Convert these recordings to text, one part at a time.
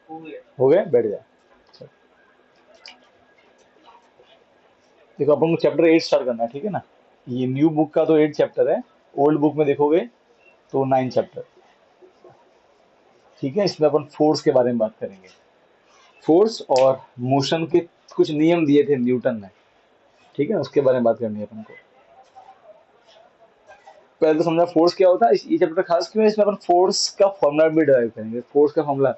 हो गए, बैठ जाए। देखो अपन को चैप्टर 8 स्टार्ट करना है, ठीक है ना। ये न्यू बुक का तो 8 चैप्टर है, ओल्ड बुक में देखोगे तो 9 चैप्टर। ठीक है, इसमें अपन फोर्स के बारे में बात करेंगे। फोर्स और मोशन के कुछ नियम दिए थे न्यूटन ने, ठीक है, उसके बारे में बात करनी है अपन को। पहले तो समझा फोर्स क्या होता है, ये चैप्टर खास क्यों है, इसमें अपन फोर्स का फॉर्मूला भी डिराइव करेंगे। फोर्स का फॉर्मूला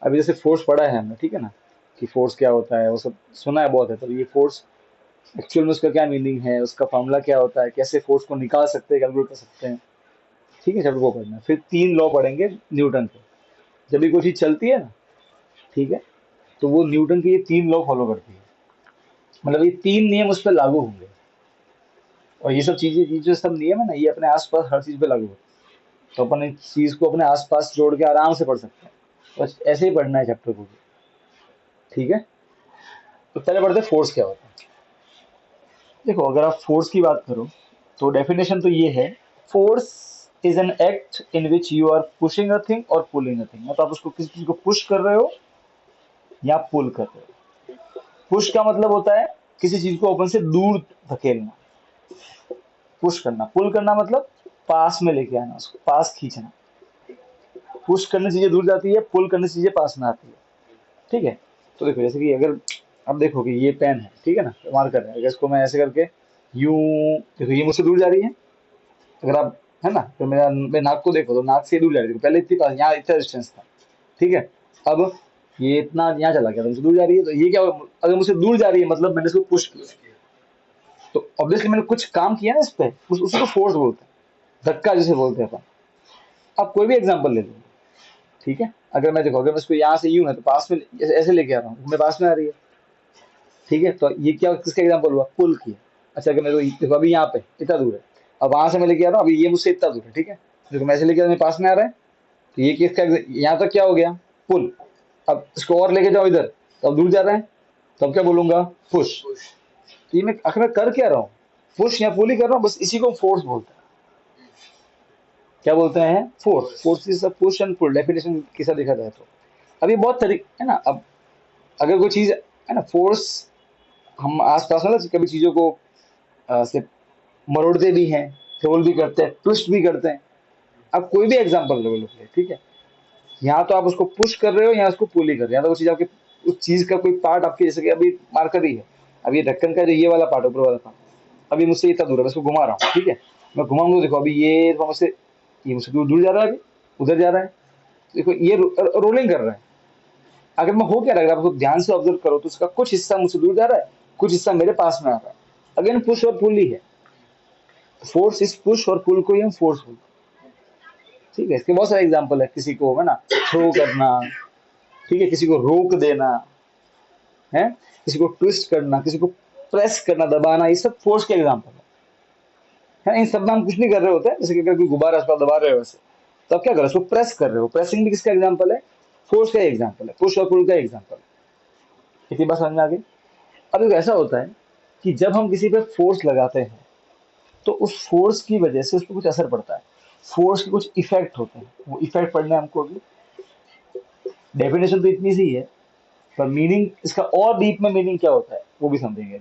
अभी जैसे फोर्स पढ़ा है हमने, ठीक है ना, कि फोर्स क्या होता है वो सब सुना है बहुत है, तो ये फोर्स एक्चुअल में उसका क्या मीनिंग है, उसका फॉर्मूला क्या होता है, कैसे फोर्स को निकाल सकते हैं, कैलकुलेट कर सकते हैं। ठीक है, चैप्टर को पढ़ना है। फिर 3 लॉ पढ़ेंगे न्यूटन के। जब भी कोई चीज चलती है ना, ठीक है, तो वो न्यूटन के ये 3 लॉ फॉलो करती है। मतलब ये 3 नियम उस पर लागू होंगे। और ये सब चीजें, ये जो सब नियम है ना, ये अपने आसपास हर चीज पे लागू होते हैं। तो अपन इस चीज को अपने आसपास जोड़ के आराम से पढ़ सकते हैं। बस ऐसे ही पढ़ना है चैप्टर को भी। ठीक है, तो पहले पढ़ते हैं फोर्स क्या होता है। देखो, अगर आप फोर्स की बात करो तो डेफिनेशन तो ये है, force is an act in which you are pushing a thing और पुलिंग अ थिंग। मतलब आप उसको किसी चीज को पुश कर रहे हो या पुल कर रहे हो। पुश का मतलब होता है किसी चीज को अपन से दूर धकेलना, पुश करना। पुल करना मतलब पास में लेके आना, उसको पास खींचना। पुश करने से चीजें दूर जाती है, पुल करने से चीजें पास में आती है। ठीक है, तो देखो जैसे कि अगर अब देखो कि ये पेन है, ठीक है ना, मार्कर है, अगर इसको मैं ऐसे करके यूं, देखो ये मुझसे दूर जा रही है। अगर आप, है ना, तो मेरे नाक को देखो तो नाक से दूर जा रही थी पहले, इतनी पास, यहाँ इतना डिस्टेंस था। ठीक है, अब ये इतना यहाँ चला गया तो मुझसे दूर जा रही है, तो ये क्या हुआ? अगर मुझसे दूर जा रही है मतलब मैंने इसको पुश किया, तो ऑब्वियसली मैंने कुछ काम किया ना इस पे, उसी को फोर्स बोलते हैं, धक्का जिसे बोलते हैं अपन। आप कोई भी एग्जांपल ले लो, ठीक है, अगर मैं देखो, अगर मैं इसको यहाँ से यूं है तो पास में ऐसे ऐसे लेके आ रहा हूँ, मेरे पास में आ रही है। ठीक है, तो ये क्या, किसका एग्जांपल हुआ? पुल की। अच्छा, अगर मेरे को देखो अभी यहाँ पे इतना दूर है, अब वहां से मैं लेके आ रहा हूँ, अभी ये मुझसे इतना दूर है, ठीक है, देखो मैं ऐसे लेके आ रहा हूँ, मेरे पास में आ रहा है, तो ये किसका, यहाँ तक क्या हो गया? पुल। अब इसको और लेके जाओ इधर, तो अब दूर जा रहा है, तो अब क्या बोलूंगा? पुश। तो ये मैं आखिर में कर क्या रहा हूँ? पुश या पुल ही कर रहा हूँ, बस इसी को फोर्स बोलते हैं। क्या बोलते हैं? Force. Force is push and pull, definition के साथ देखा जाए तो। अब ये बहुत तरीके है ना। अब अगर कोई चीज है ना, फोर्स, हम आसपास में ना कभी चीजों को से मरोड़ते भी हैं, रोल भी करते हैं, ट्विस्ट भी करते हैं। अब कोई भी एग्जांपल ले लो, ठीक है, यहाँ तो आप उसको पुश कर रहे हो, यहाँ उसको पुल ही कर रहे हो, यहाँ तो वो चीज आपके, उस चीज का कोई पार्ट आपके, जैसे कि अभी मार्कर ही है, अब ये ढक्कन का जो ये वाला पार्ट, ऊपर वाला पार्ट, अभी मुझसे इतना दूर है, मैं इसको घुमा रहा हूँ, ठीक है, मैं घुमाऊंगा, देखो अभी ये मुझसे दूर दूर जा रहा है, अभी उधर जा रहा है, देखो ये रोलिंग कर रहा है। अगर मैं हो क्या रहा है, अगर आप उसको ध्यान से ऑब्जर्व करो तो उसका कुछ हिस्सा मुझसे दूर जा रहा है, कुछ हिस्सा मेरे पास में आ रहा है। अगेन पुश और पुल ही है। फोर्स इज पुश और पुल को ही हम फोर्स बोलते हैं। ठीक है, इसके बहुत सारे एग्जांपल है, किसी को है ना थ्रो करना, ठीक है, किसी को रोक देना है, किसी को ट्विस्ट करना, किसी को प्रेस करना, दबाना, ये सब फोर्स के एग्जांपल है। इन सब में हम कुछ नहीं कर रहे होते हैं, जैसे कि अगर कोई गुब्बारा उसको दबा रहे हो वैसे, तो आप क्या कर रहे हो? उसको प्रेस कर रहे हो। प्रेसिंग भी किसका एग्जांपल है? फोर्स का एग्जांपल है, पुश और पुल का एग्जांपल है। इतनी बात समझ में आ गई। अब एक ऐसा होता है कि जब हम किसी पे फोर्स लगाते हैं तो उस फोर्स की वजह से उस पर कुछ असर पड़ता है, फोर्स के कुछ इफेक्ट होते हैं। वो इफेक्ट पढ़ने हमको अभी, डेफिनेशन तो इतनी सी है, पर मीनिंग इसका और डीप में मीनिंग क्या होता है वो भी समझेंगे।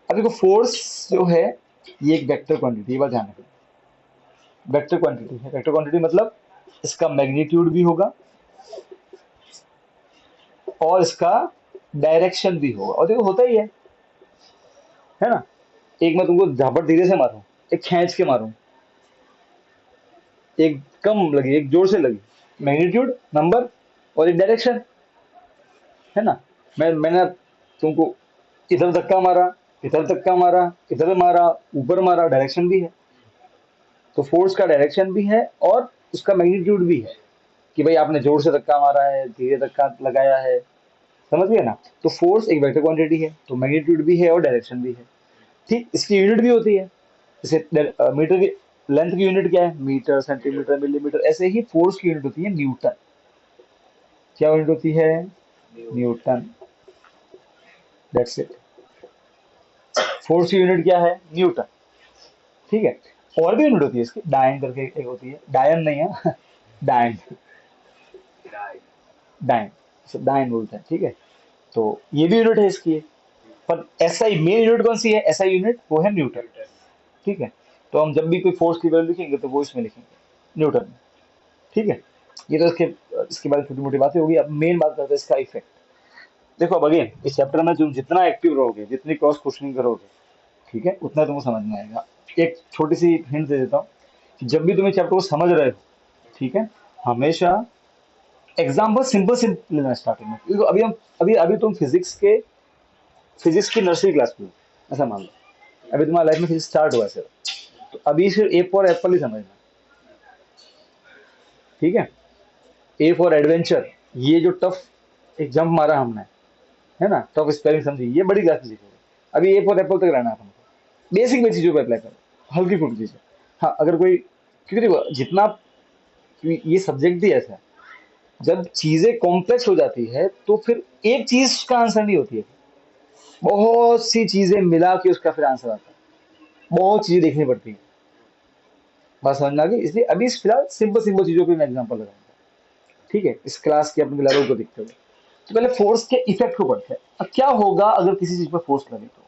अब देखो फोर्स जो है, ये एक वेक्टर क्वांटिटी, ये बात ध्यान रखना। वेक्टर क्वांटिटी है। वेक्टर क्वांटिटी मतलब इसका मैग्नीट्यूड भी होगा और इसका डायरेक्शन भी होगा। और देखो होता ही है ना, एक मैं तुमको झापट धीरे से मारूं, एक खींच के मारूं, एक कम लगी, एक जोर से लगी, मैग्नीट्यूड नंबर और एक डायरेक्शन, है ना। मैंने तुमको इधर धक्का मारा, इधर धक्का मारा, इधर मारा, ऊपर मारा, डायरेक्शन भी है। तो फोर्स का डायरेक्शन भी है और उसका मैग्नीट्यूड भी है, कि भाई आपने जोर से धक्का मारा है, धीरे धक्का लगाया है, समझ गए ना। तो फोर्स एक वेक्टर क्वांटिटी है, तो मैग्नीट्यूड भी है और डायरेक्शन भी है। ठीक, इसकी यूनिट भी होती है। जैसे मीटर की लेंथ की यूनिट क्या है? Metre, centimetre, millimetre. ऐसे ही फोर्स की यूनिट होती है न्यूटन। क्या यूनिट होती है? न्यूटन। That's it. फोर्स की यूनिट क्या है? न्यूटन। ठीक है, और भी यूनिट होती है इसकी, डायन करके एक होती है, डायन नहीं है डायन, डायन। दाइन बोलते हैं, ठीक है। तो ये भी यूनिट है इसकी, पर एसआई मेन यूनिट कौन सी है, एसआई यूनिट वो है न्यूटन, ठीक है। तो हम जब भी कोई फोर्स की वैल्यू लिखेंगे तो वो इसमें लिखेंगे न्यूटन में, ठीक है। ये तो इसके बाद छोटी मोटी बातें होगी। अब मेन बात करते हैं इसका इफेक्ट। देखो अब अगेन इस चैप्टर में तुम जितना एक्टिव रहोगे, जितनी क्रॉस क्वेश्चनिंग करोगे, ठीक है, उतना तुमको समझ में आएगा। एक छोटी सी हिंट दे देता हूँ कि जब भी तुम इस चैप्टर को समझ रहे हो, ठीक है, हमेशा एग्जाम्पल सिंपल सिंपल लेना स्टार्टिंग में। देखो अभी हम अभी अभी तुम फिजिक्स की नर्सरी क्लास में हो, ऐसा मान लो। अभी तुम्हारा लाइफ में फिजिक्स स्टार्ट हुआ है सिर्फ, तो अभी सिर्फ ए फॉर एप्पल ही समझना, ठीक है। ए फॉर एडवेंचर, ये जो टफ एक जंप मारा हमने, है ना, टफ स्पेलिंग समझी, ये बड़ी क्लास में सीखोगे। अभी ए फॉर एप्पल तक रहना है हमको, बेसिक बेसिक चीजों पे अप्लाई करो, हल्की फुल्की चीजें। हाँ अगर कोई, क्योंकि देखो जितना ये सब्जेक्ट भी ऐसा है, जब चीजें कॉम्प्लेक्स हो जाती है तो फिर एक चीज का आंसर नहीं होती है, बहुत सी चीजें मिला के उसका फिर आंसर आता है, बहुत चीजें देखनी पड़ती है। बात समझ में आ गई। इसलिए अभी इस फिलहाल सिंपल सिंपल चीजों पे मैं एग्जांपल लगाऊंगा, ठीक है। इस क्लास के अपने लेवल को देखते हुए तो पहले फोर्स के इफेक्ट को पढ़ते हैं। अब क्या होगा अगर किसी चीज पर फोर्स लगे तो,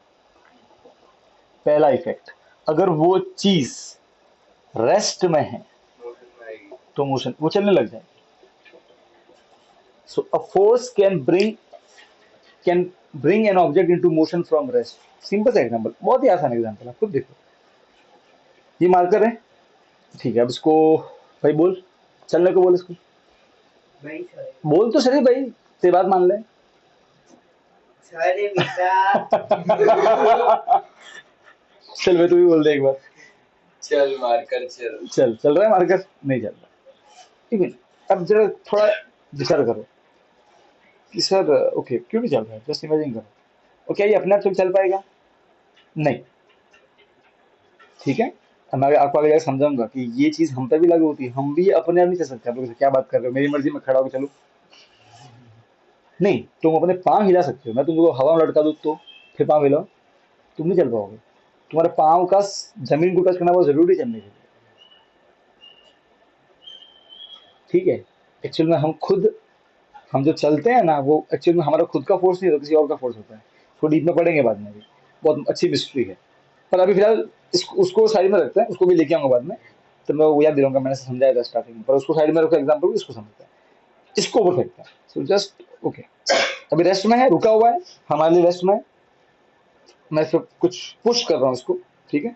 पहला इफेक्ट, अगर वो चीज रेस्ट में है तो मोशन, वो चलने लग जाए। So a force can bring an object into motion from rest. Simple सा एग्जांपल, बहुत ही आसान एग्जांपल, आप खुद देखो। ये मार्कर है, ठीक है। अब इसको भाई बोल, चलने को बोल इसको, नहीं सर। बोल तो सही भाई, ते बात मान ले। सर बेटा। चल भाई तू भी बोल दे एक बार। चल मारकर चल। चल चल रहा है मार्कर, नहीं चल रहा, ठीक है। अब जरा थोड़ा विचार करो कि सर ओके क्यों नहीं चल रहा है, जस्ट इमेजिन करो। और क्या ये अपने आप चल पाएगा? नहीं, ठीक है। अब मैं आपको आगे जाकर समझाऊंगा कि ये चीज हम पे भी लागू होती है, हम भी अपने आप नहीं चल सकते। आप लोग क्या बात कर रहे हो, मेरी मर्जी में खड़ा होकर चलो, नहीं। तुम अपने पाँव हिला सकते हो, मैं तुमको हवा में लटका दूँ तो फिर पाँव हिलाओ, तुम नहीं चल पाओगे। तुम्हारे पाँव का जमीन को टच करना बहुत जरूरी है चलने के लिए, ठीक है। एक्चुअल में हम जो चलते हैं ना, वो एक्चुअल में हमारा खुद का फोर्स नहीं होता, किसी और का फोर्स होता है। थोड़ी डीप में पढ़ेंगे बाद में भी, बहुत अच्छी मिस्ट्री है। पर अभी फिलहाल उसको साइड में रखते हैं, उसको भी लेके आऊंगा बाद में, तो मैं वो याद दिलाऊंगा, मैंने समझाया था स्टार्टिंग में। पर उसको साइड में रखो, एग्जाम्पल इसको समझते हैं, इसको ऊपर फेंकते हैं। सो जस्ट ओके, अभी रेस्ट में है, रुका हुआ है, हमारे लिए रेस्ट में है। मैं फिर कुछ पुश कर रहा हूँ इसको, ठीक है।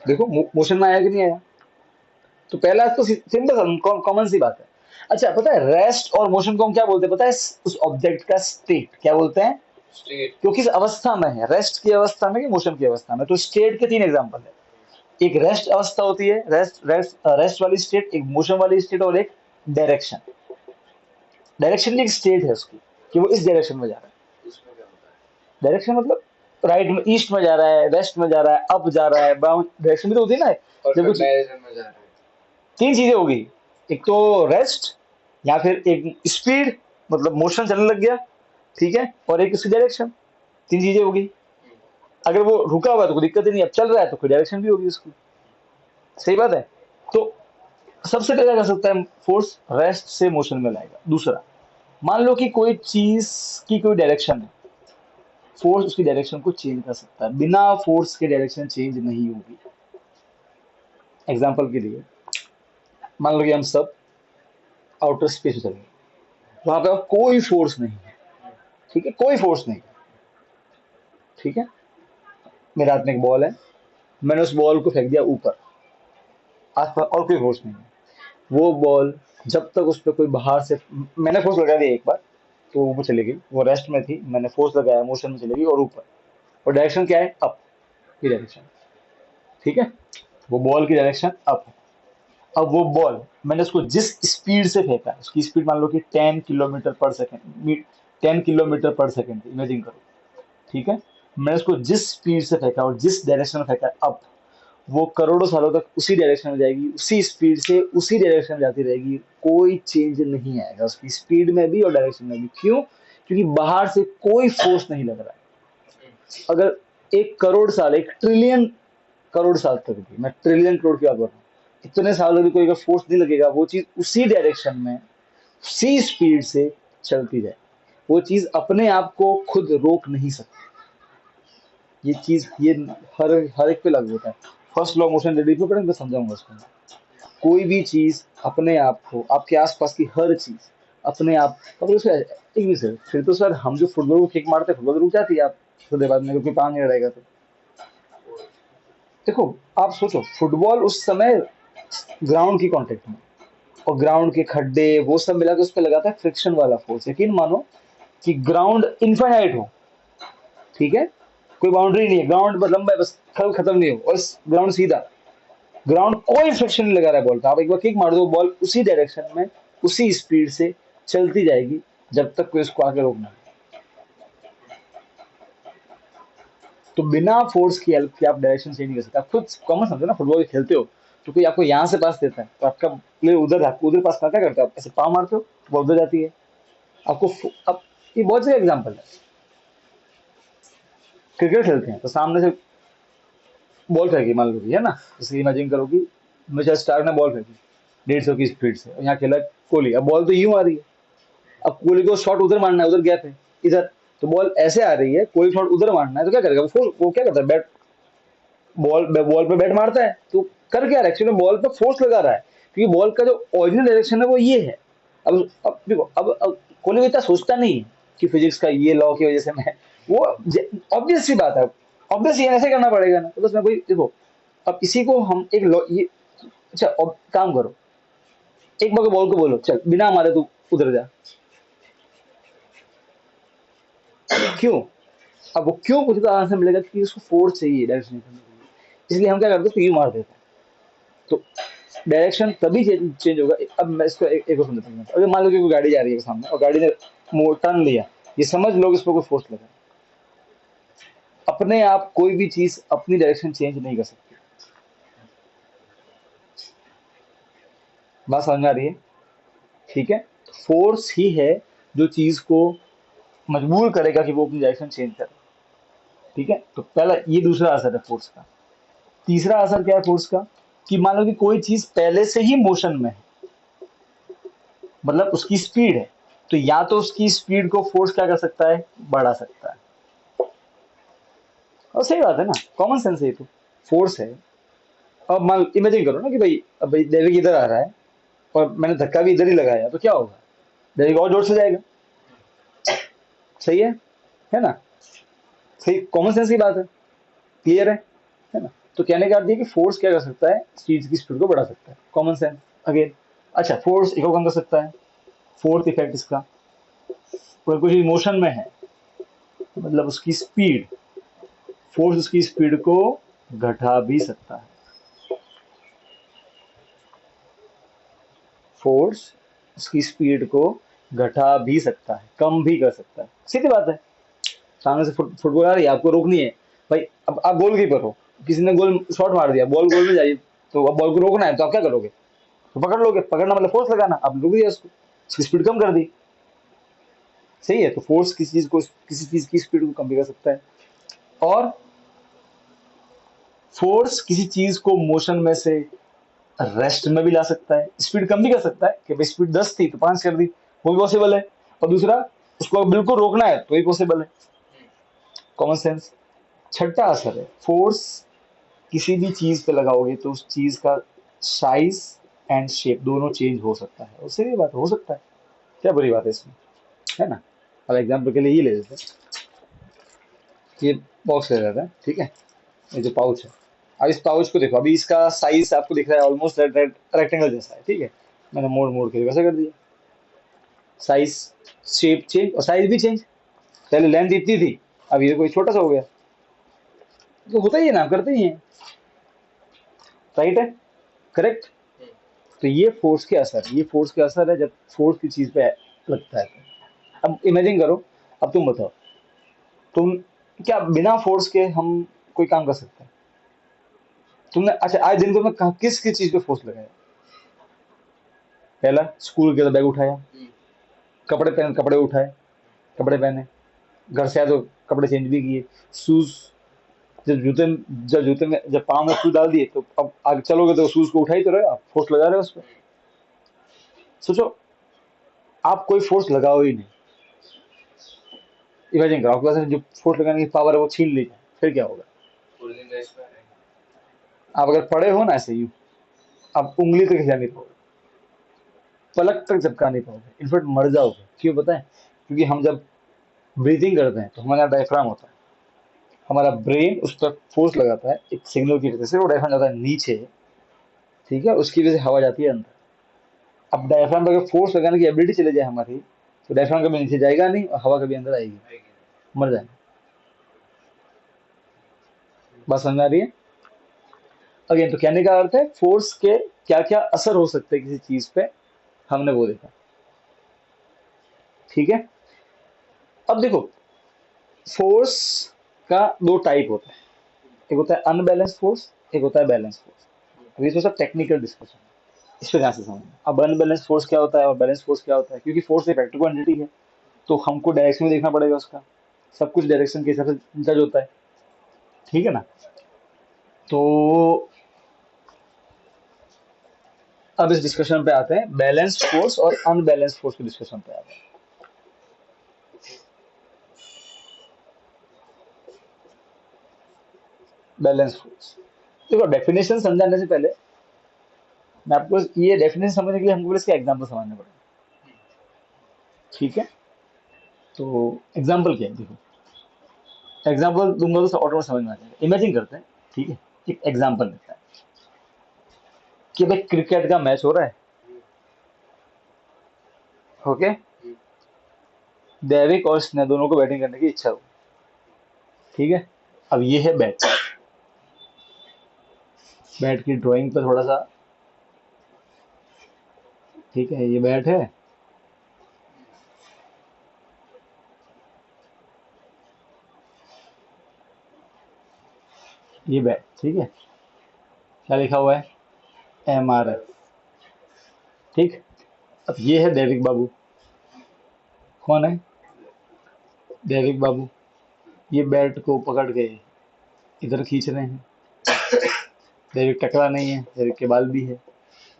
देखो मोशन में आया कि नहीं आया। तो पहला तो सिंपल कॉमन सी बात है। अच्छा पता है रेस्ट और मोशन को हम क्या बोलते हैं पता है? उस ऑब्जेक्ट का स्टेट क्या बोलते हैं? स्टेट। क्योंकि किस अवस्था में है, रेस्ट की अवस्था में कि मोशन की अवस्था में। तो स्टेट के तीन एग्जांपल है, एक रेस्ट अवस्था होती है, रेस्ट वाली स्टेट, एक मोशन वाली स्टेट, और एक डायरेक्शन। डायरेक्शन की एक स्टेट है उसकी, कि वो इस डायरेक्शन में जा रहा है। उसमें क्या होता है? डायरेक्शन मतलब राइट में, ईस्ट में जा रहा है, वेस्ट में जा रहा है, अप जा रहा है, डाउन, डायरेक्शन भी तो होती है ना। और जब कुछ कंपैरिजन में जा रहे हैं। तीन चीजें होगी, एक तो रेस्ट, या फिर एक स्पीड मतलब मोशन चलने लग गया, ठीक है, और एक उसकी डायरेक्शन। तीन चीजें होगी। अगर वो रुका हुआ है तो कोई दिक्कत ही नहीं, अब चल रहा है तो कोई डायरेक्शन भी होगी उसकी, सही बात है। तो सबसे पहले कर सकता है फोर्स रेस्ट से मोशन में लाएगा। दूसरा, मान लो कि कोई चीज की कोई डायरेक्शन है, फोर्स उसकी डायरेक्शन को चेंज कर सकता है, बिना फोर्स के डायरेक्शन चेंज नहीं होगी। एग्जांपल के लिए मान लो कि हम सब आउटर स्पेस में चलेंगे, वहां पे कोई फोर्स नहीं है, ठीक है, कोई फोर्स नहीं, ठीक है। मेरे हाथ में एक बॉल है, मैंने उस बॉल को फेंक दिया ऊपर, आसपास और कोई फोर्स नहीं है। वो बॉल जब तक उस पर कोई बाहर से, मैंने फोर्स लगा दिया एक बार तो वो ऊपर चली गई, वो रेस्ट में थी, मैंने फोर्स लगाया, मोशन में चली गई और ऊपर। और डायरेक्शन क्या है? अप की डायरेक्शन, ठीक है। वो बॉल की डायरेक्शन अप है। अब वो बॉल मैंने उसको जिस स्पीड से फेंका, उसकी स्पीड मान लो कि 10 किलोमीटर पर सेकेंड, 10 किलोमीटर पर सेकेंड, इमेजिन करो, ठीक है। मैंने उसको जिस स्पीड से फेंका और जिस डायरेक्शन में फेंका अप, वो करोड़ों सालों तक उसी डायरेक्शन में जाएगी, उसी स्पीड से उसी डायरेक्शन में जाती रहेगी, कोई चेंज नहीं आएगा उसकी स्पीड में भी और डायरेक्शन में भी। क्यों? क्योंकि बाहर से कोई फोर्स नहीं लग रहा है। अगर 1 करोड़ साल, 1 ट्रिलियन करोड़ साल तक भी, मैं ट्रिलियन करोड़ की बात कर रहा हूँ, इतने सालों भी कोई अगर फोर्स नहीं लगेगा, वो चीज उसी डायरेक्शन में उसी स्पीड से चलती जाए। वो चीज अपने आप को खुद रोक नहीं सकती। ये चीज ये हर हर एक पे लागू होता है। फर्स्ट लॉ मोशन रेडी पे पढ़ेंगे तो समझाऊंगा उसको। कोई भी चीज अपने आप को, आपके आसपास की हर चीज अपने आप, मतलब उसका एक भी सर, फिर तो सर हम जो फुटबॉल को किक मारते हैं फुटबॉल रुक जाती है, आप थोड़ी देर बाद में, क्योंकि पानी नहीं रहेगा तो। देखो, आप सोचो फुटबॉल उस समय ग्राउंड की कांटेक्ट में, और ग्राउंड के खड्डे वो सब मिला के उस पर लगाता है फ्रिक्शन वाला फोर्स। यकीन मानो कि ग्राउंड इनफाइनाइट हो, ठीक है, कोई बाउंड्री नहीं है, ग्राउंड बस लंबा है, बस खल खत्म नहीं हो, और ग्राउंड सीधा, ग्राउंड कोई फ्रिक्शन नहीं लगा रहा है बॉल का, आप एक बार किक मार दो बॉल उसी डायरेक्शन में उसी स्पीड से चलती जाएगी जब तक कोई उसको आके रोकना है। तो बिना फोर्स की हेल्प के आप डायरेक्शन चेंज नहीं कर सकते। आप खुद कॉमन समझो ना, फुटबॉल खेलते हो तो कोई आपको यहाँ से पास देता है तो आपका प्लेयर उधर, आपको उधर पास क्या करते हो, आप ऐसे पाँव मारते हो वो उधर जाती है। आपको अब ये बहुत से एग्जाम्पल है। क्रिकेट खेलते हैं तो सामने से बॉल फेंकी मान लो कि, है ना, जैसे इमेजिन करो कि मिचेल स्टार्क ने बॉल फेंकी 150 की स्पीड से, और यहाँ खेला कोहली, अब बॉल तो यूं आ रही है, अब कोहली को शॉट उधर मारना है, उधर गैप है इधर, तो बॉल ऐसे आ रही है, कोहली शॉट उधर मारना है तो क्या करेगा वो क्या करता है, बैट बॉल पे बैट मारता है, तो कर क्या रहा है एक्चुअली, बॉल पे फोर्स लगा रहा है, क्योंकि बॉल का जो ओरिजिनल डायरेक्शन है वो ये है। अब देखो, अब कोहली इतना सोचता नहीं है कि फिजिक्स का ये लॉ की वजह से मैं, वो ऑब्वियस सी बात है, ऑब्वियस ये ऐसे करना पड़ेगा ना, तो बस मैं कोई देखो, अब इसी को हम एक लॉ ये, अच्छा अब काम करो, एक बार बॉल को बोलो चल बिना मारे तू उधर जा, क्यों? अब वो क्यों मुझे तो आंसर मिलेगा कि उसको फोर्स चाहिए डायरेक्शन करने के लिए, इसलिए हम क्या करते हैं, तो यू मार देते हैं, तो डायरेक्शन तभी चेंज होगा। अब मैं इसको एक और समझता हूँ, अगर मान लो कि कोई गाड़ी जा रही है सामने और गाड़ी ने टर्न लिया, ये समझ लो कि इस पर कोई फोर्स लगा, अपने आप कोई भी चीज अपनी डायरेक्शन चेंज नहीं कर सकती। बात समझ में आ रही है? ठीक है, फोर्स ही है जो चीज को मजबूर करेगा कि वो अपनी डायरेक्शन चेंज करे। ठीक है, तो पहला ये दूसरा असर है फोर्स का। तीसरा असर क्या है फोर्स का, कि मान लो कि कोई चीज पहले से ही मोशन में है, मतलब उसकी स्पीड है, तो या तो उसकी स्पीड को फोर्स क्या कर सकता है, बढ़ा सकता है। और सही बात है ना, कॉमन सेंस है ये तो, फोर्स है। अब मान इमेजिन करो ना कि भाई, अब भाई देविक इधर आ रहा है और मैंने धक्का भी इधर ही लगाया, तो क्या होगा, देविक और जोर से जाएगा। सही है ना, सही, कॉमन सेंस की बात है, क्लियर है ना। तो कहने का अर्थ ये कि फोर्स क्या कर सकता है, चीज की स्पीड को बढ़ा सकता है, कॉमन सेंस अगेन। अच्छा, फोर्स एक और काम कर सकता है, फोर्थ इफेक्ट इसका, कोई कुछ इमोशन में है, मतलब उसकी स्पीड, फोर्स उसकी स्पीड को घटा भी सकता है, फोर्स उसकी स्पीड को घटा भी सकता है, कम भी कर सकता है, सीधी बात है। सामने से फुटबॉल आ रही है, आपको रोकनी है भाई, अब आप गोलकीपर हो, किसी ने गोल शॉट मार दिया, बॉल गोल में जाइए, तो अब बॉल को रोकना है तो आप क्या करोगे, तो पकड़ लोगे, पकड़ना मतलब फोर्स लगाना, आप रुक दिया उसको, उसकी स्पीड कम कर दी। सही है, तो फोर्स किसी चीज को, किसी चीज की स्पीड को कम भी कर सकता है, और फोर्स किसी चीज को मोशन में से रेस्ट में भी ला सकता है, स्पीड कम भी कर सकता है, कि भाई स्पीड 10 थी तो 5 कर दी, वो भी पॉसिबल है। और दूसरा, उसको बिल्कुल रोकना है तो भी पॉसिबल है, कॉमन सेंस। छठा असर है, फोर्स किसी भी चीज पे लगाओगे तो उस चीज का साइज एंड शेप दोनों चेंज हो सकता है, उससे भी बात हो सकता है, क्या बुरी बात है इसमें, है ना। अब एग्जाम्पल के लिए ये ले लेते हैं, ये बॉक्स ले लेते हैं, ठीक है, ये जो पाउच है, अब इस पाउच को देखो, अभी इसका साइज आपको दिख रहा है ऑलमोस्ट रेक्टेंगल जैसा है, ठीक है, मैंने मोड़ मोड़ के वैसा कर दिया, साइज शेप चेंज और साइज भी चेंज, पहले लेंथ इतनी थी अब ये कोई छोटा सा हो गया, तो होता ही है ना, करते ही हैं, राइट है, करेक्ट। तो ये फोर्स के असर, ये फोर्स के असर है जब फोर्स की चीज पे लगता है। अब इमेजिन करो, अब तुम बताओ, तुम क्या बिना फोर्स के हम कोई काम कर सकते हैं? तुमने अच्छा आज दिन को मैं किस किस चीज पे फोर्स लगाया, पहला स्कूल के बैग उठाया, कपड़े पहने, कपड़े उठाए, कपड़े पहने, घर से आए तो कपड़े चेंज भी किए, शूज, जब जूते में जब पाँव में शूज डाल दिए तो अब आगे चलोगे तो शूज को उठा ही तो रहे हो, आप फोर्स लगा रहे हो उस पर। सोचो, आप कोई फोर्स लगाओ ही नहीं, इमेजिन करो आपके पास जो फोर्स लगाने की पावर है वो छीन ली जाए, फिर क्या होगा? पुलिंग रेस में रहेंगे। आप अगर पड़े हो ना ऐसे यूं, आप उंगली तक हिला नहीं पाओगे, पलक तक झपका नहीं पाओगे, इनफैक्ट मर जाओगे। क्यों पता है? क्योंकि हम जब ब्रीथिंग करते हैं तो हमारा डायफ्राम होता है, हमारा ब्रेन उस पर फोर्स लगाता है एक सिग्नल की वजह से, वो डायफ्राम जाता है नीचे, ठीक है, उसकी वजह से हवा जाती है अंदर। अब डायफ्राम पर अगर फोर्स लगाने की एबिलिटी चले जाए हमारी, तो डायफ्राम कभी नीचे जाएगा नहीं और हवा कभी अंदर आएगी, मर जाएगा। बात समझ में आ रही है? अगेन, तो कहने का अर्थ है फोर्स के क्या क्या असर हो सकते हैं किसी चीज पे, हमने वो देखा। ठीक है, अब देखो, फोर्स का दो टाइप होता है, एक होता है अनबैलेंस फोर्स, एक होता है बैलेंस फोर्स। अभी इसमें सब टेक्निकल डिस्कशन है, इस पे ध्यान से समझना। अब अनबैलेंस फोर्स क्या होता है और बैलेंस फोर्स क्या होता है, क्योंकि फोर्स एक वेक्टर क्वांटिटी है, तो हमको डायरेक्शन में देखना पड़ेगा उसका, सब कुछ डायरेक्शन के हिसाब से जज होता है, ठीक है ना? तो अब इस डिस्कशन पे आते हैं, बैलेंस फोर्स और अनबैलेंस फोर्स के डिस्कशन पे आते हैं। बैलेंस फोर्स, देखो डेफिनेशन समझाने से पहले मैं आपको ये डेफिनेशन समझने के लिए हमको इसके एग्जांपल समझने पड़ेगा, ठीक है? तो एग्जांपल क्या है, देखो, एग्जांपल दूंगा तो ऑटोमेटिक समझ में आ जाएगा। इमेजिन करते हैं, ठीक है, एक एग्जांपल लेते हैं कि भाई क्रिकेट का मैच हो रहा है, ओके, दैविक और स्नेह दोनों को बैटिंग करने की इच्छा हो, ठीक है। अब ये है बैट, बैट की ड्राइंग पर थोड़ा सा, ठीक है, ये बैट है, ये बैट, ठीक है, क्या लिखा हुआ है? MRF, ठीक। अब ये है दैविक बाबू, कौन है? दैविक बाबू, ये बैट को पकड़ के इधर खींच रहे हैं, दैविक टकरा नहीं है, दैविक के बाल भी है,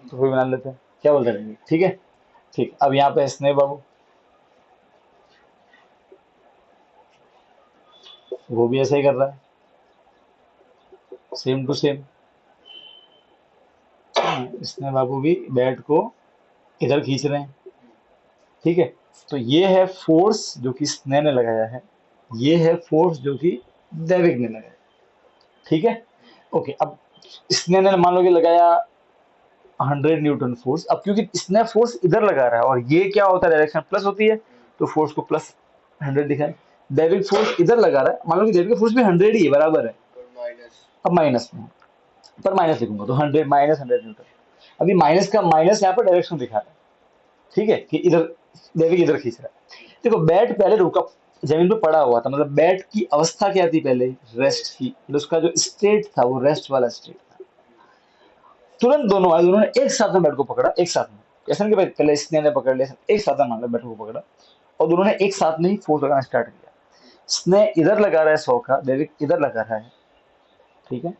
तो कोई बना लेते हैं, क्या बोलते हैं, ठीक है, ठीक। अब यहाँ पे स्नेह बाबू, वो भी ऐसा ही कर रहा है, सेम टू सेम। स्नेह बाबू भी बैट को इधर खींच रहे हैं, ठीक है। तो ये है फोर्स जो कि स्नेह ने लगाया है, ये है फोर्स जो कि दैविक ने लगाया, ठीक है, ओके। अब स्नेह ने मान लो कि लगाया 100 न्यूटन फोर्स, अब क्योंकि स्नेह फोर्स इधर लगा रहा है और ये क्या होता है, डायरेक्शन प्लस होती है, तो फोर्स को +100 दिखा है। दैविक फोर्स इधर लगा रहा है, मान लो कि दैविक का फोर्स भी 100 ही है, बराबर है, और माइनस अब माइनस में, पर माइनस लिखूंगा तो 100 -100 न्यूटन। अभी माइनस का माइनस यहाँ पर डायरेक्शन दिखा रहा है, ठीक है, कि इधर दैविक इधर खींच रहा है। देखो बैट पहले रुका, जमीन पे पड़ा हुआ था, मतलब बैट की अवस्था क्या थी पहले, रेस्ट की, मतलब उसका जो स्टेट था वो रेस्ट वाला स्टेट था। तुरंत दोनों आए, दोनों ने एक साथ में बैट को पकड़ा, एक साथ में, ऐसा नहीं कि भाई पहले स्नेह ने पकड़ लिया, एक साथ में मतलब बैट को पकड़ा और दोनों ने एक साथ में ही फोर्स लगाना स्टार्ट किया। स्नेह इधर लगा रहा है 100 का, दैविक इधर लगा रहा है, ठीक है।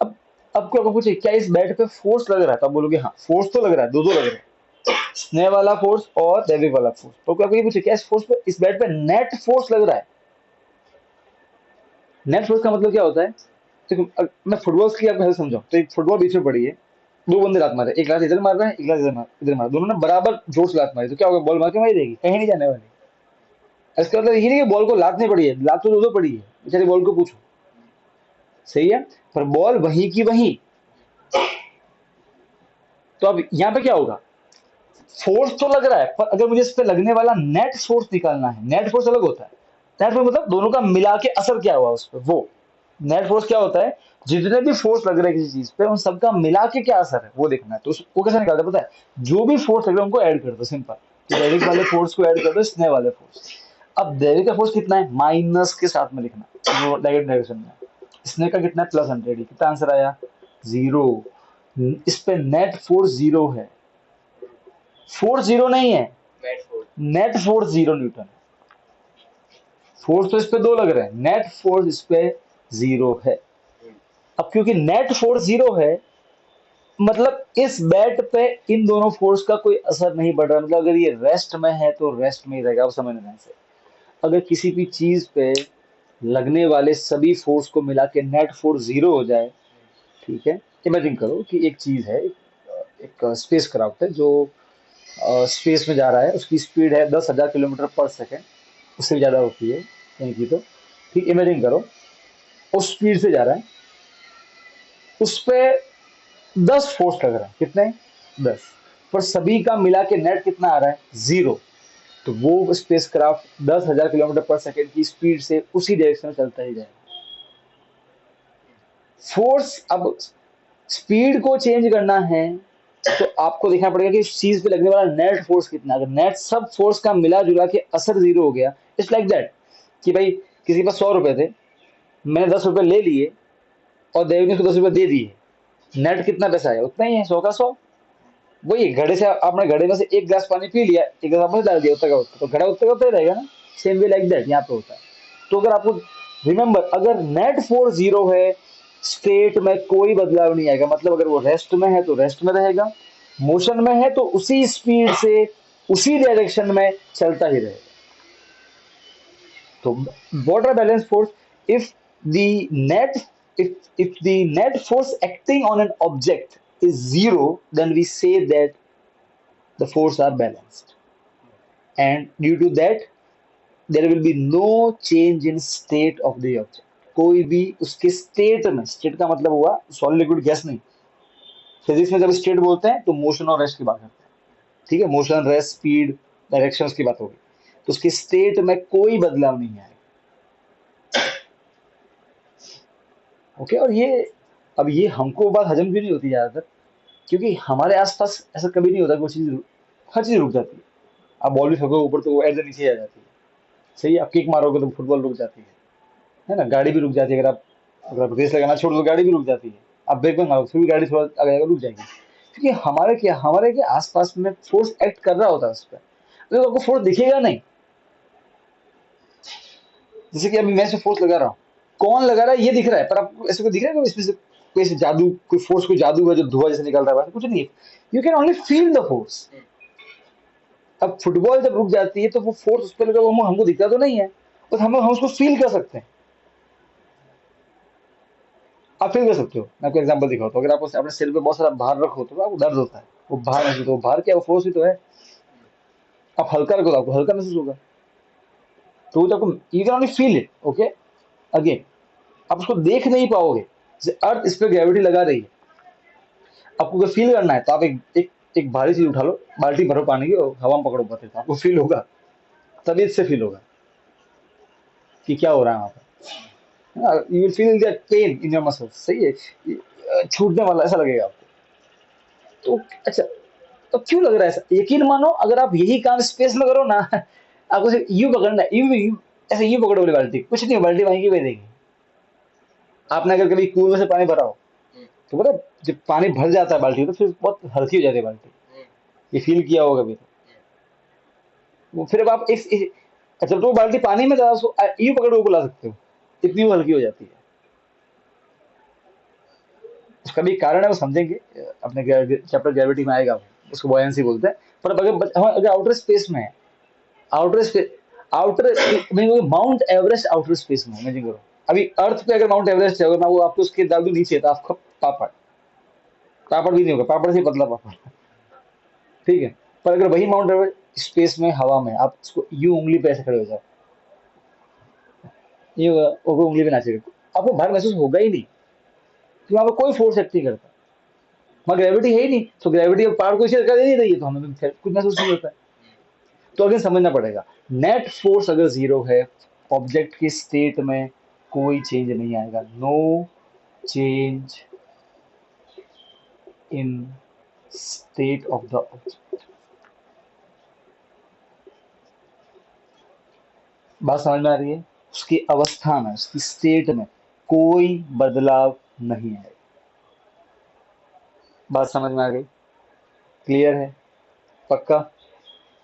अब अब क्या पूछे, क्या इस बैट पे फोर्स लग रहा है, तो आप बोलोगे हाँ फोर्स तो लग रहा है, दो दो लग रहे हैं, स्नेह वाला फोर्स और दैविक वाला फोर्स। तो क्या ये पूछे, क्या इस फोर्स पे, इस बैट पे नेट फोर्स लग रहा है? नेट फोर्स का मतलब क्या होता है, देखो मैं फुटबॉल की आपको समझाऊं तो एक फुटबॉल बीच में पड़ी है, दो बंदे लात मारे, एक लात इधर मार रहा है, एक लात इधर मार, दोनों ने बराबर जोर से लात मारी, तो क्या होगा, बॉल मार के मारी देगी, कहीं नहीं जाने वाली। इसका मतलब ये नहीं कि बॉल को लात नहीं पड़ी है, लात तो दो दो पड़ी है, बेचारे बॉल को पूछो, सही है, पर बॉल वहीं की वहीं। तो अब यहाँ पे क्या होगा, फोर्स तो लग रहा है, पर अगर मुझे इस पे लगने वाला नेट फोर्स निकालना है, नेट फोर्स अलग होता है, नेट फोर्स मतलब दोनों का मिला के असर क्या हुआ उस पर, वो नेट फोर्स क्या होता है, जितने भी फोर्स लग रहे हैं किसी चीज पे उन सबका मिला के क्या असर है वो देखना है। तो उसको कैसे निकालते हैं पता है, जो भी फोर्स लग रहे हैं उनको ऐड कर दो, सिंपल, तो दैविक वाले फोर्स को ऐड कर दो स्नेह वाले फोर्स। अब दैविक का फोर्स कितना है, माइनस के साथ में लिखना, वो नेगेटिव डायरेक्शन में, स्नेह का कितना है, +100, कितना आंसर आया, 0। इस पे नेट फोर्स 0 है, फोर्स 0 नहीं है, net force net force 0 Newton, force तो इस पे दो लग रहे हैं, नेट फोर्स इस पे 0 है। अब क्योंकि नेट फोर्स 0 है, मतलब इस बैट पे इन दोनों फोर्स का कोई असर नहीं पड़ रहा, मतलब अगर ये रेस्ट में है तो रेस्ट में ही रहेगा, आप समझ रहे हैं से। अगर किसी भी चीज पे लगने वाले सभी फोर्स को मिला के नेट फोर्स जीरो हो जाए, ठीक है। इमेजिन करो कि एक चीज है, एक स्पेस क्राफ्ट है जो स्पेस में जा रहा है, उसकी स्पीड है 10,000 किलोमीटर पर सेकेंड, उससे भी ज़्यादा होती है कहीं की तो, ठीक। इमेजिन करो उस स्पीड से जा रहा है, उस पे 10 फोर्स लग रहा है, कितने? 10। पर सभी का मिला के नेट कितना आ रहा है? जीरो। तो वो स्पेस क्राफ्ट 10,000 किलोमीटर पर सेकेंड की स्पीड से उसी डायरेक्शन में चलता ही जाएगा। फोर्स, अब स्पीड को चेंज करना है तो आपको देखना पड़ेगा कि इस चीज पे लगने वाला नेट फोर्स कितना है। अगर नेट सब फोर्स का मिला जुला के असर जीरो हो गया, इट्स लाइक दैट कि भाई किसी के पास 100 रुपए थे, मैंने 10 रुपए ले लिए और देव ने उसको 10 रुपए दे दिए, नेट कितना पैसा आया? उतना ही है, 100 का 100। वही घड़े से आपने घड़े में से एक गिलास पानी पी लिया, एक गिलास वापस डाल दिया, उतना का उतना, तो घड़ा उतना का उतना ही रहेगा ना। सेम वे लाइक दैट यहाँ पे होता है। तो अगर आपको रिमेंबर, अगर नेट फोर्स जीरो है, स्टेट में कोई बदलाव नहीं आएगा। मतलब अगर वो रेस्ट में है तो रेस्ट में रहेगा, मोशन में है तो उसी स्पीड से उसी डायरेक्शन में चलता ही रहेगा। तो what are balance force? If the net, if the net force acting on an object is zero, then we say that the force are balanced, and due to that there will be no change in state of the object। कोई भी उसके state में, state का मतलब हुआ solid liquid gas नहीं। Physics में जब स्टेट बोलते हैं तो मोशन और रेस्ट की बात करते हैं, ठीक है। मोशन, रेस्ट, स्पीड, डायरेक्शन की बात होगी। तो उसके स्टेट में कोई बदलाव नहीं आएगा। ओके। और ये, अब ये हमको बात हजम क्यों नहीं होती ज्यादातर? क्योंकि हमारे आसपास ऐसा कभी नहीं होता कि वो चीज, हर चीज रुक जाती है। आप बॉल भी फेंको ऊपर तो वो ऐसे नीचे आ जाती है, सही है। आप किक मारोगे तो फुटबॉल रुक जाती है ना। गाड़ी भी रुक जाती है, अगर आप रेस लगाना छोड़ दो गाड़ी भी रुक जाती है। आप ब्रेक में मारो फिर भी गाड़ी थोड़ा आगे आगे रुक जाएगी, क्योंकि हमारे के आसपास में फोर्स एक्ट कर रहा होता है उस पर। तो आपको फोर्स दिखेगा नहीं। जैसे कि अभी मैं इसमें फोर्स लगा रहा हूँ, कौन लगा रहा है ये दिख रहा है, पर आपको ऐसे कोई दिख रहा है कि इसमें से कोई ऐसे जादू, कोई फोर्स, कोई जादू है जो धुआं जैसे निकल रहा है? कुछ नहीं है। You can only feel the force. अब फुटबॉल जब रुक जाती है तो वो फोर्स उस पर लगा, वो हमको दिखता तो नहीं है, बस हम उसको फील कर सकते हैं। आप फील कर सकते हो। मैं आपको एग्जांपल दिखाता हूँ। अगर आप अपने सिर पे बहुत सारा भार रखो तो आपको दर्द होता है, वो भार महसूस, तो भार क्या, वो फोर्स ही तो है। आप हल्का रखो तो आपको हल्का महसूस होगा। तो वो आपको, you can only feel it. Okay. Again, आप उसको देख नहीं पाओगे। जैसे अर्थ इस पे ग्रेविटी लगा रही है, आपको अगर फील करना है तो आप एक भारी चीज उठा लो, बाल्टी भरो पानी की और हवा में पकड़ो पत्थर, तो आपको फील होगा, तबीयत से फील होगा कि क्या हो रहा है वहां पर। You will feel that pain in your muscles, सही है। छूटने वाला ऐसा लगेगा आपको। तो अच्छा, तो क्यों लग रहा है ऐसा? यकीन मानो, अगर आप यही काम स्पेस में करो ना, आपको सिर्फ यू पकड़ना है, ऐसे यू पकड़ो बोले बाल्टी, कुछ नहीं, बाल्टी वहीं की वहीं देगी। आपने अगर कभी कुएं में से पानी भरा हो तो पता है, जब पानी भर जाता है बाल्टी तो फिर बहुत हल्की हो जाती है बाल्टी। ये फील किया होगा कभी तो। वो फिर अब आप अच्छा, तो वो बाल्टी पानी में ज्यादा उसको यूं पकड़ के बुला सकते हो, इतनी वो हल्की हो जाती है। उसका भी कारण है, वो समझेंगे अपने चैप्टर ग्रेविटी में आएगा वो, उसको बॉयंसी बोलते हैं। पर अब अगर आउटर स्पेस में है, outer space, outer, mount Everest outer space में, इमेजिन करो। अभी अर्थ पे अगर माउंट एवरेस्ट है, अगर मैं वो आपको उसके डाल दूं नीचे, तो आपका पापड़, पापड़ भी नहीं होगा, पापड़ से पतला पापड़, ठीक है। पर अगर वही माउंट एवरेस्ट स्पेस में, हवा में, आप उसको यूं उंगली पे ऐसे खड़े हो जाओ, ये वो उंगली पे नाचेगा, आपको भार महसूस होगा ही नहीं, क्योंकि वहां पर कोई फोर्स एक्ट नहीं करता, वहां ग्रेविटी है ही नहीं। तो ग्रेविटी अब पहाड़ को शेयर कर ही नहीं रही है, तो हमें कुछ महसूस नहीं होता है। तो अगर समझना पड़ेगा, नेट फोर्स अगर जीरो है, ऑब्जेक्ट की स्टेट में कोई चेंज नहीं आएगा। No change in state of the object. बात समझ में आ रही है? उसकी अवस्था में, उसकी स्टेट में कोई बदलाव नहीं आएगा। बात समझ में आ गई? क्लियर है? पक्का?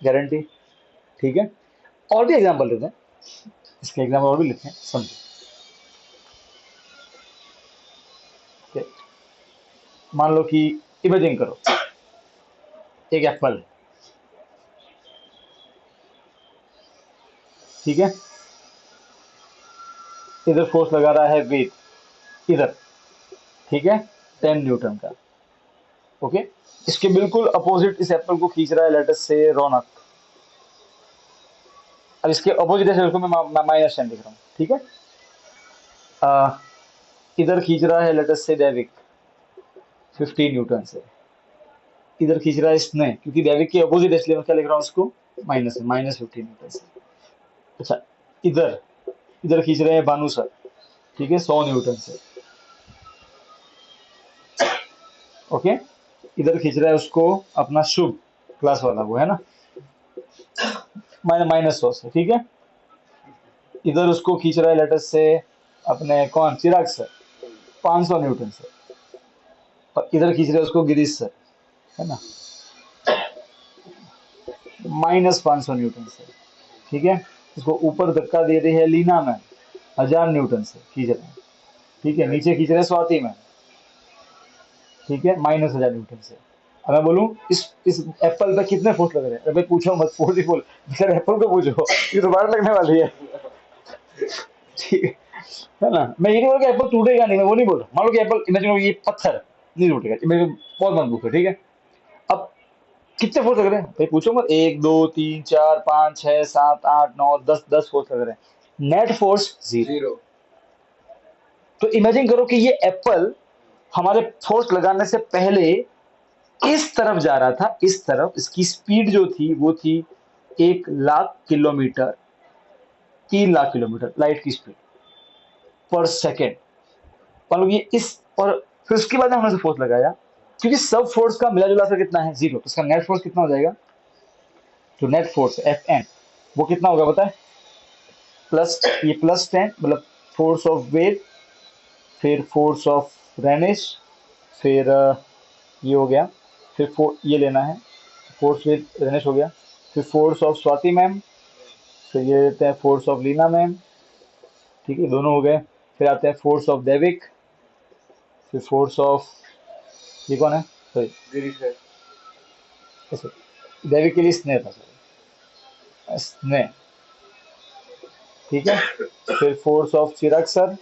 गारंटी? ठीक है। और भी एग्जांपल लेते हैं, इसके एग्जांपल और भी लेते हैं, समझो। ठीक है? मान लो कि, इमेजिन करो एक एप्पल है, ठीक है। इधर फोर्स लगा रहा है वेट इधर, ठीक है, 10 न्यूटन का। ओके, इसके बिल्कुल अपोजिट इस एप्पल को खींच रहा है लेट अस से रौनक। अब इसके अपोजिट है को मैं माइनस 10 लिख रहा हूँ, ठीक है। आ, इधर खींच रहा है लेट अस से दैविक 15 न्यूटन से। इधर खींच रहा है इसने, क्योंकि दैविक के अपोजिट है इसलिए मैं क्या लिख रहा हूँ इसको माइनस 15 न्यूटन से। अच्छा, इधर इधर खींच रहे हैं भानु सर, ठीक है, 100 न्यूटन से। ओके, इधर खींच रहा है उसको अपना शुभ क्लास वाला, वो है ना, माइनस 100 से, ठीक है। इधर उसको खींच रहा है लेटस से अपने कौन, चिराग सर, 500 न्यूटन से। और इधर खींच रहे हैं उसको गिरीश सर, है ना, -500 न्यूटन से, ठीक है। उसको ऊपर धक्का दे रही है लीना मैम, 1000 न्यूटन से खींच रहे हैं, ठीक है। नीचे खींच रहे हैं स्वाति मैम, ठीक है, -1000 न्यूटन से। अब मैं बोलूं इस एप्पल पे कितने फोर्स लग रहे हैं? अरे भाई पूछो मत, फोर्स ही बोल, सर एप्पल को पूछो, ये तो बाहर लगने वाली है, ठीक है ना। मैं ये नहीं बोल कि एप्पल टूटेगा नहीं, मैं वो नहीं बोल रहा। मान लो कि एप्पल, इमेजिन करो ये पत्थर नहीं टूटेगा, इमेजिन बहुत मजबूत है, ठीक है। अब कितने फोर्स लग रहे हैं भाई पूछो मत, 1 2 3 4 5 6 7 8 9 10, 10 फोर्स लग रहे हैं, नेट फोर्स 0। जीरो। तो इमेजिन करो कि ये एप्पल हमारे फोर्स लगाने से पहले इस तरफ जा रहा था, इस तरफ इसकी स्पीड जो थी वो थी 1 lakh kilometre, 3 lakh kilometre light की स्पीड पर सेकेंड। मान लो ये इस, और फिर उसके बाद हमने फोर्स लगाया, क्योंकि सब फोर्स का मिला जुला असर कितना है, 0, तो इसका नेट फोर्स कितना हो जाएगा, जो नेट फोर्स एफ एन वो कितना होगा पता है, प्लस ये +10 मतलब फोर्स ऑफ वेट, फिर फोर्स ऑफ रेनिश, फिर ये हो गया, फिर ये लेना है, फोर्स विद रेनिश हो गया, फिर फोर्स ऑफ स्वाति मैम, फिर ये देते हैं फोर्स ऑफ लीना मैम, ठीक है, दोनों हो गए। फिर आते हैं फोर्स ऑफ देविक, फिर फोर्स ऑफ, ये कौन है, सॉरी, गिरीश है। ऐसे देविक के लिए स्नेह था, सॉरी स्नेह, ठीक है। फिर force of Chirag sir,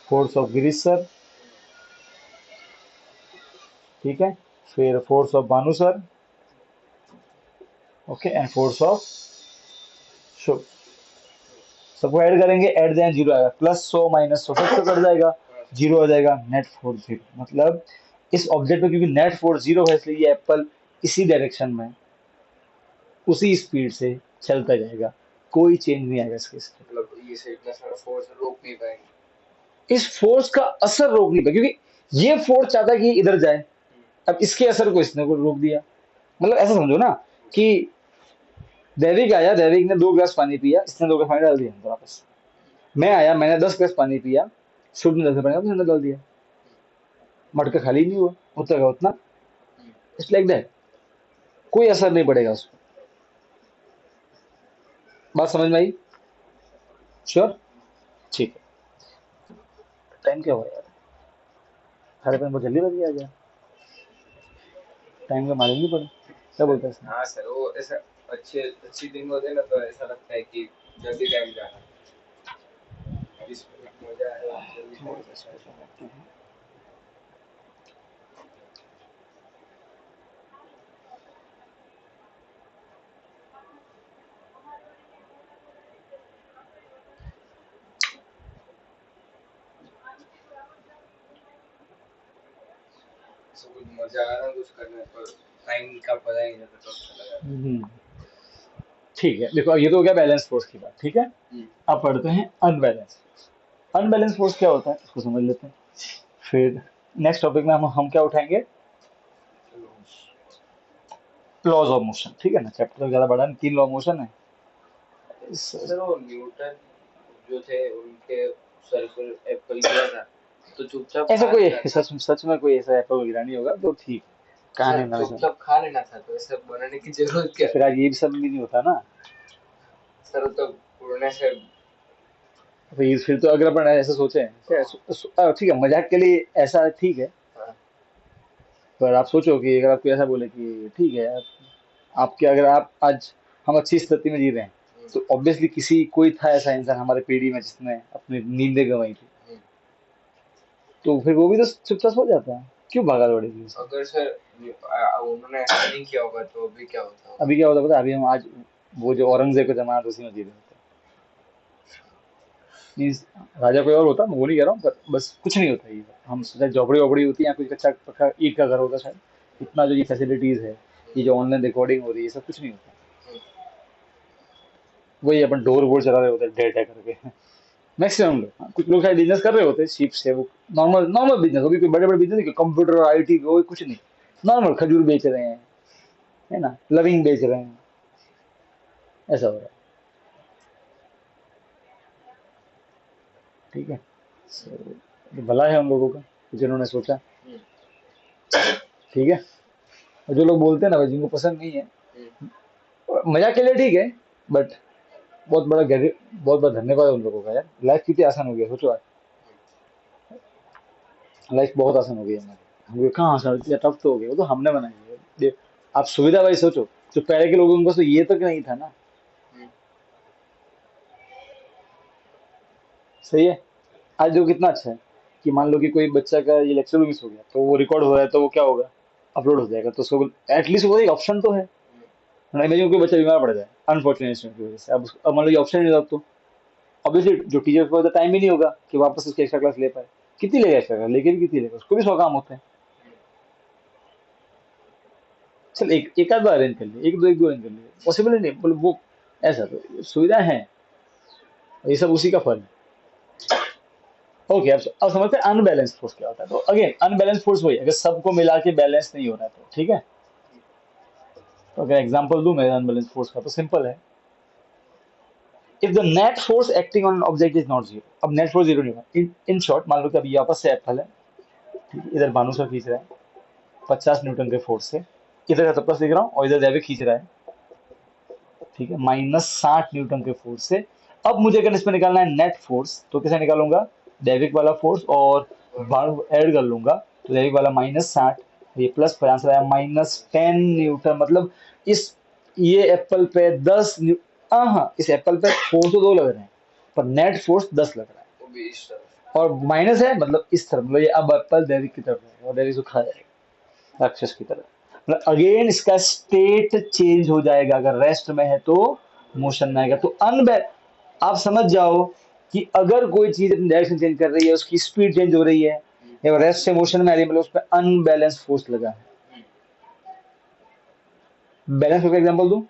force of Girish sir, ठीक है। फिर force of Bhanu sir, okay, and force of Shubh. सबको ऐड करेंगे, एट द एंड 0 आएगा, +100 -100 सब तो कट जाएगा, 0 आ जाएगा, नेट फोर्स 0। मतलब इस ऑब्जेक्ट में क्योंकि नेट फोर्स 0 है, इसलिए ये एप्पल इसी डायरेक्शन में उसी स्पीड से चलता जाएगा, कोई चेंज नहीं आएगा इसके स्पीड। मतलब ये से इतना सारा फोर्स रोक नहीं पाएंगे। इस फोर्स का असर रोक नहीं पाए, क्योंकि ये फोर्स चाहता है कि इधर जाए, अब इसके असर को इसने को रोक दिया। मतलब ऐसा समझो ना कि दैविक आया, दैविक ने 2 गिलास पानी पिया, इसने 2 गिलास पानी डाल दिया अंदर वापस। मैं आया, मैंने 10 गिलास पानी पिया, शुभ ने 10 गिलास पानी वापस अंदर डाल दिया, मटका खाली नहीं हुआ, उतना का उतना। इट्स लाइक दैट, कोई असर नहीं पड़ेगा उस पर। बात समझ में आई? श्योर, ठीक है। टाइम क्या हुआ यार, 5:30 बहुत जल्दी बज गया क्या, टाइम का मालूम नहीं पड़ा, क्या बोलते हैं इसमें। हाँ सर, वो ऐसा अच्छे अच्छी दिन होते ना तो ऐसा लगता है कि जल्दी टाइम जा रहा है। 20 मिनट मजा आया, जल्दी टाइम जाता है। सब कुछ मजा आ रहा है कुछ करने पर, टाइम का पता ही नहीं चलता, तो अच्छा लगा। ठीक है, देखो ये तो हो गया बैलेंस फोर्स की बात, ठीक है। अब पढ़ते हैं अनबैलेंस। अनबैलेंस फोर्स क्या होता है इसको समझ लेते हैं, फिर नेक्स्ट टॉपिक में हम क्या उठाएंगे, लॉज ऑफ मोशन, ठीक है ना। चैप्टर ज्यादा बड़ा नहीं, 3 लॉ ऑफ मोशन है। सर वो न्यूटन जो थे उनके सर पर एप्पल गिरा था तो चुपचाप ऐसा खा कोई लेना था। सच सच में कोई ऐसा एप्पल गिरा नहीं होगा तो ठीक, कहानी सर ना सुन। चुपचाप खा लेना था, तो ऐसा बनाने की जरूरत तो क्या। फिर आज ये भी सब भी नहीं होता ना, सर तो उड़ने से। फिर तो अगर अपन ऐसा सोचे, ठीक है मजाक के लिए ऐसा ठीक है, हाँ। पर आप सोचो कि अगर आपको ऐसा बोले कि ठीक है यार, आपके अगर आप आज हम अच्छी स्थिति में जी रहे हैं, तो ऑब्वियसली किसी कोई था ऐसा इंसान हमारे पीढ़ी में जिसने अपनी नींदें गंवाई थी, तो फिर वो भी तो चुपचाप सो जाता है, क्यों भागा दौड़ेगी उसकी। अगर सर उन्होंने ऐसा नहीं किया होगा तो अभी क्या होता होगा? अभी क्या होता है पता है? अभी हम आज वो जो औरंगजेब का जमाना था उसी में जी रहे होते हैं। Means राजा कोई और होता, मैं वो नहीं कह रहा हूँ, पर बस कुछ नहीं होता ये। हम शायद झोपड़ी वोपड़ी होती है या कुछ कच्चा पक्का ईंट का घर होता शायद, इतना जो ये फैसिलिटीज है, ये जो ऑनलाइन रिकॉर्डिंग हो रही है, ये सब कुछ नहीं होता। वही अपन डोर वोर चला रहे होते हैं डे डे करके मैक्सिमम लोग। हाँ, कुछ लोग शायद बिजनेस कर रहे होते हैं शिप से, वो नॉर्मल नॉर्मल बिजनेस, वो भी कोई बड़े बड़े बिजनेस नहीं, कंप्यूटर और आईटी वो कुछ नहीं, नॉर्मल खजूर बेच रहे हैं, है ना, लविंग बेच रहे हैं, ऐसा हो रहा है। ठीक है। So, ये भला है उन लोगों का जिन्होंने सोचा। ठीक है। और जो लोग बोलते हैं ना भाई, जिनको पसंद नहीं है, मजाक के लिए ठीक है, बट बहुत बड़ा धन्यवाद उन लोगों का यार। लाइफ कितनी आसान हो गई है, सोचो आज। लाइफ बहुत आसान हो गई है हमारी। हम कहाँ आसान होती है, टफ तो हो गई, वो तो हमने बनाई है आप सुविधा भाई सोचो, जो पहले के लोगों को तो ये तक नहीं था ना। सही है। आज देखो कितना अच्छा है कि मान लो कि कोई बच्चा का ये लेक्चर भी मिस हो गया, तो वो रिकॉर्ड हो रहा है, तो वो क्या होगा, अपलोड हो जाएगा, तो उसको एटलीस्ट वो एक ऑप्शन तो है। इमेजिन कोई बच्चा बीमार पड़ जाए अनफॉर्चुनेट की वजह से, अब मान लो ये ऑप्शन नहीं होगा, तो ऑब्वियसली जो टीचर को टाइम ही नहीं होगा कि वापस उसकी एक्स्ट्रा क्लास ले पाए। कितनी लेगा एक्स्ट्रा क्लास, लेके भी कितनी लेगा, उसको भी 100 काम होते हैं। चल एक आध बार अरेंज कर लिए, एक दो अरेंज कर लिए, पॉसिबल ही नहीं, मतलब वो ऐसा तो सुविधा है, ये सब उसी का फल है। ओके, अब समझते हैं अनबैलेंस फोर्स क्या होता है। तो अगेन अनबैलेंस फोर्स वही है, अगर सबको मिला के बैलेंस नहीं हो रहा है तो ठीक है। तो अगर एग्जांपल दूं मैं अनबैलेंस फोर्स का, तो सिंपल है। If the net force acting on object is not zero, अब नेट फोर्स जीरो नहीं होगा। इन शॉर्ट, मान लो कि अभी आपस से एप्पल है, ठीक है? इधर भानु सर खींच रहा है 50 न्यूटन के फोर्स से, इधर का प्लस लिख रहा हूँ, और इधर दैविक खींच रहा है, ठीक है, -60 न्यूटन के फोर्स से। अब मुझे अगर इसमें निकालना है नेट फोर्स, तो कैसे निकालूंगा, दैविक वाला फोर्स और भानु ऐड कर लूंगा, तो दैविक वाला -60, ये प्लस पर आंसर आया -10 न्यूटन। मतलब इस ये एप्पल पे 10 हाँ, इस एप्पल पे फोर्स तो 2 लग रहे हैं, पर नेट फोर्स 10 लग रहा है, वो भी इस तरफ। और माइनस है मतलब इस तरफ, मतलब ये अब एप्पल दैविक की तरफ है और दैविक को खा जाएगा राक्षस की तरह। मतलब अगेन इसका स्टेट चेंज हो जाएगा, अगर रेस्ट में है तो मोशन में आएगा। तो अनबै आप समझ जाओ कि अगर कोई चीज अपनी डायरेक्शन चेंज कर रही है, उसकी स्पीड चेंज हो रही है, या रेस्ट से मोशन में आ रही है, मतलब उस पर अनबैलेंस फोर्स लगा है। बैलेंस फोर्स का एग्जांपल दूं,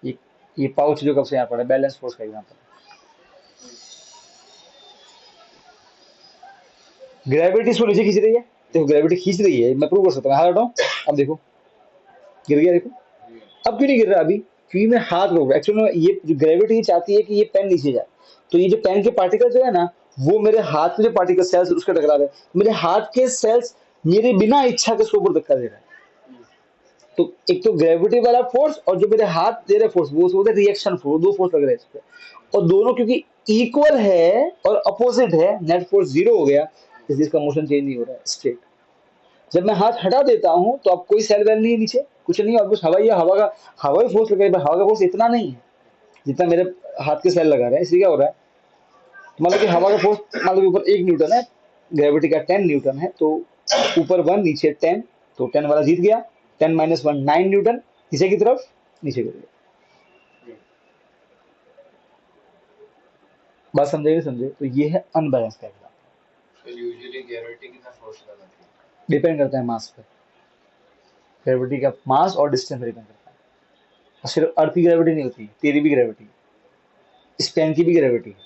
ये ये पाउच जो कब से यहाँ पड़ा है, बैलेंस फोर्स का एग्जांपल। ग्रेविटी इसको नीचे खींच रही है, देखो ग्रेविटी खींच रही है, मैं प्रूव कर सकता हूँ, हाथ हटाऊं, अब देखो गिर गया, देखो। अब क्यों नहीं गिर रहा अभी, क्योंकि मैं हाथ रोक रहा, एक्चुअली ये जो ग्रेविटी चाहती है कि ये पेन नीचे जाए, तो ये जो पेन के पार्टिकल जो है ना, वो मेरे हाथ में जो पार्टिकल सेल्स उसके टकरा रहे हैं, मेरे हाथ के सेल्स मेरे बिना इच्छा के उसके ऊपर धक्का दे रहे हैं। तो एक तो ग्रेविटी वाला फोर्स और जो मेरे हाथ दे रहे फोर्स, वो बोलते हैं रिएक्शन फोर्स, दो फोर्स लग रहे हैं इस पे, और दोनों क्योंकि इक्वल है और अपोजिट है, नेट फोर्स जीरो हो गया, इसलिए इसका मोशन चेंज नहीं हो रहा है, स्ट्रेट। जब मैं हाथ हटा देता हूं तो अब कोई सेल वेल नहीं है नीचे, कुछ नहीं, और बस हवा ही है, हवा का हवाई फोर्स लगा है, पर हवा का फोर्स इतना नहीं है जितना मेरे हाथ के सेल लगा रहे हैं। इसलिए क्या हो रहा है, मान लो कि हवा का फोर्स मान लो कि ऊपर 1 न्यूटन है, ग्रेविटी का 10 न्यूटन है, तो ऊपर 1 नीचे 10, तो 10 वाला जीत गया, 10 - 1 9 न्यूटन, नीचे की तरफ नीचे गिर गया। बात समझे नहीं समझे, तो ये है अनबैलेंस का एग्जाम्पल। तो यूजुअली ग्रेविटी कितना फोर्स लगाती है? डिपेंड करता है मास पर, ग्रेविटी का मास और डिस्टेंस पर डिपेंड करता है। और सिर्फ अर्थ की ग्रेविटी नहीं होती, तेरी भी ग्रेविटी है, इस पेन की भी ग्रेविटी है,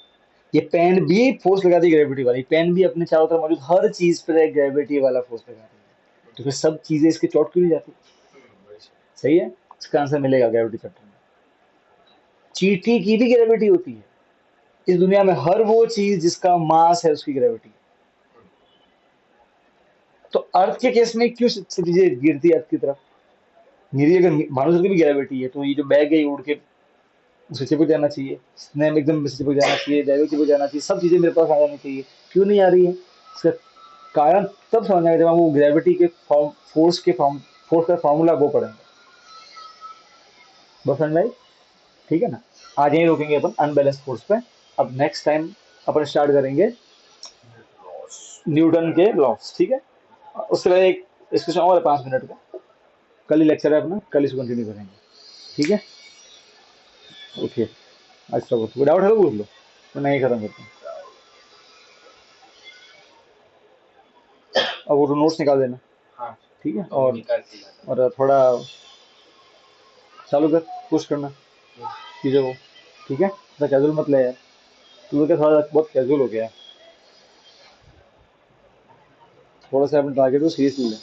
ये पेन भी फोर्स लगाती है ग्रेविटी वाली, पेन भी अपने चारों तरफ मौजूद हर चीज पर एक ग्रेविटी वाला फोर्स लगा रही है, तो फिर सब चीजें इसके चोट क्यों नहीं जाती। वही सर। सही है, इसका आंसर मिलेगा ग्रेविटी चैप्टर में। चींटी की भी ग्रेविटी होती है, इस दुनिया में हर वो चीज जिसका मास है उसकी ग्रेविटी। तो अर्थ के केस में क्यों चीजें गिरती है अर्थ की तरफ, मेरी अगर भानु सर की भी ग्रेविटी है, तो ये जो बैग है ये उड़ के उसे चिपक जाना चाहिए, स्नेह में एकदम चिपक जाना चाहिए, दैविक चिपक जाना चाहिए, सब चीजें मेरे पास आ जानी चाहिए, क्यों नहीं आ रही है, इसका कारण तब समझ आएगा जब हम वो ग्रेविटी के फॉर्म फोर्स का फॉर्मूला वो पढ़ेंगे। बस समझ में आई? ठीक है ना। आज यहीं रोकेंगे अपन अनबैलेंस फोर्स पे। अब नेक्स्ट टाइम अपन स्टार्ट करेंगे न्यूटन के लॉस, ठीक है। उससे पहले एक डिस्कशन और है 5 मिनट का, कल ही लेक्चर है अपना, कल इसको कंटिन्यू करेंगे, ठीक है। ओके, अच्छा कोई डाउट है तो पूछ लो, तो नहीं खत्म करते हैं। अब वो तो नोट्स निकाल देना, हाँ ठीक है। तो निकाल के लाता और थोड़ा चालू कर, पुश करना हूँ। चीज़ों को, ठीक है। थोड़ा कैजुअल मत ले यार, तू तो क्या थोड़ा बहुत कैजुअल हो गया है। थोड़ा सा अपने टारगेट को सीरियसली ले।